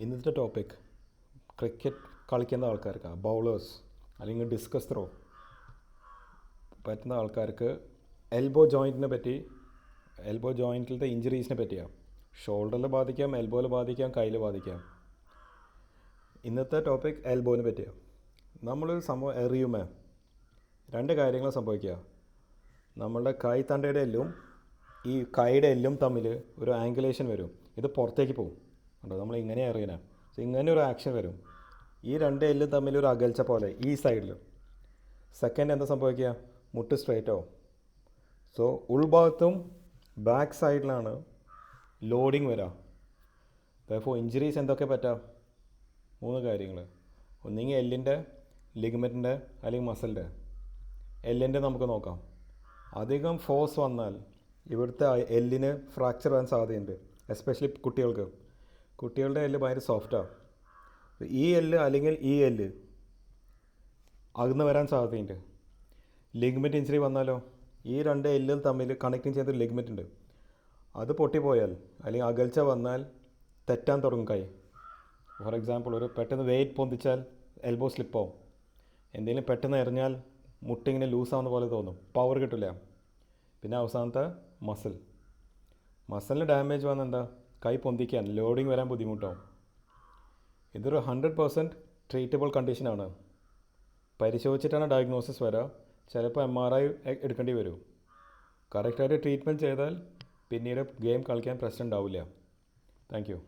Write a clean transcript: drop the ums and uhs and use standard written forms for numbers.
ഇന്നത്തെ topic cricket കളിക്കുന്ന ആൾക്കാർക്ക്, ബൗളേഴ്സ് അല്ലെങ്കിൽ ഡിസ്കസ് ത്രോ പറ്റുന്ന ആൾക്കാർക്ക് എൽബോ ജോയിൻറ്റിലത്തെ ഇഞ്ചുറീസിനെ പറ്റിയാണ്. ഷോൾഡറിൽ ബാധിക്കാം, എൽബോയിൽ ബാധിക്കാം, കയ്യിൽ ബാധിക്കാം. ഇന്നത്തെ ടോപ്പിക് എൽബോനെ പറ്റിയാണ്. നമ്മൾ സംഭവം എറിയുമേ രണ്ട് കാര്യങ്ങൾ സംഭവിക്കുക. നമ്മളുടെ കൈത്തണ്ടയുടെ എല്ലും ഈ കൈയുടെ എല്ലും തമ്മിൽ ഒരു ആംഗുലേഷൻ വരും. ഇത് പുറത്തേക്ക് പോകും. ഉണ്ടോ, നമ്മൾ ഇങ്ങനെ എറിയണേ, സോ ഇങ്ങനെ ഒരു ആക്ഷൻ വരും. ഈ രണ്ട് എല്ലും തമ്മിൽ ഒരു അകൽച്ച പോലെ ഈ സൈഡിൽ. സെക്കൻഡ് എന്താ സംഭവിക്കുക, മുട്ട് സ്ട്രേറ്റ് ആവും. സോ ഉൾഭാഗത്തും ബാക്ക് സൈഡിലാണ് ലോഡിങ് വരാം. അപ്പോൾ ഇഞ്ചുറീസ് എന്തൊക്കെ പറ്റാം? 3 കാര്യങ്ങൾ. ഒന്നെങ്കിൽ എല്ലിൻ്റെ, ലിഗമെൻറ്റിൻ്റെ അല്ലെങ്കിൽ മസിലിൻ്റെ. എല്ലിൻ്റെ നമുക്ക് നോക്കാം. അധികം ഫോഴ്സ് വന്നാൽ ഇവിടുത്തെ എല്ലിന് ഫ്രാക്ചർ വരാൻ സാധ്യതയുണ്ട്. എസ്പെഷ്യലി കുട്ടികളുടെ എല്ല് ഭയങ്കര സോഫ്റ്റാണ്. ഈ എല്ല് അല്ലെങ്കിൽ ഈ എല്ല് അകന്ന് വരാൻ സാധ്യതയുണ്ട്. ലിഗ്മെൻറ്റ് ഇഞ്ചുറി വന്നാലോ, ഈ രണ്ട് എല്ലും തമ്മിൽ കണക്റ്റിങ് ചെയ്തൊരു ലിഗ്മെൻറ്റ് ഉണ്ട്, അത് പൊട്ടിപ്പോയാൽ അല്ലെങ്കിൽ അകൽച്ച വന്നാൽ തെറ്റാൻ തുടങ്ങും കൈ. ഫോർ എക്സാമ്പിൾ, ഒരു പെട്ടെന്ന് വെയിറ്റ് പൊന്തിച്ചാൽ എൽബോ സ്ലിപ്പാവും. എന്തെങ്കിലും പെട്ടെന്ന് എറിഞ്ഞാൽ മുട്ടിങ്ങനെ ലൂസാവുന്ന പോലെ തോന്നും, പവർ കിട്ടില്ല. പിന്നെ അവസാനത്തെ മസിലിന് ഡാമേജ് വന്നാൽ എന്താ, കൈ പൊന്തിക്കാൻ ലോഡിങ് വരാൻ ബുദ്ധിമുട്ടാവും. ഇതൊരു 100% ട്രീറ്റബിൾ കണ്ടീഷനാണ്. പരിശോധിച്ചിട്ടാണ് ഡയഗ്നോസിസ് വരാം. ചിലപ്പോൾ MRI എടുക്കേണ്ടി വരും. കറക്റ്റായിട്ട് ട്രീറ്റ്മെൻറ്റ് ചെയ്താൽ പിന്നീട് ഗെയിം കളിക്കാൻ പ്രശ്നം ഉണ്ടാവില്ല. Thank you.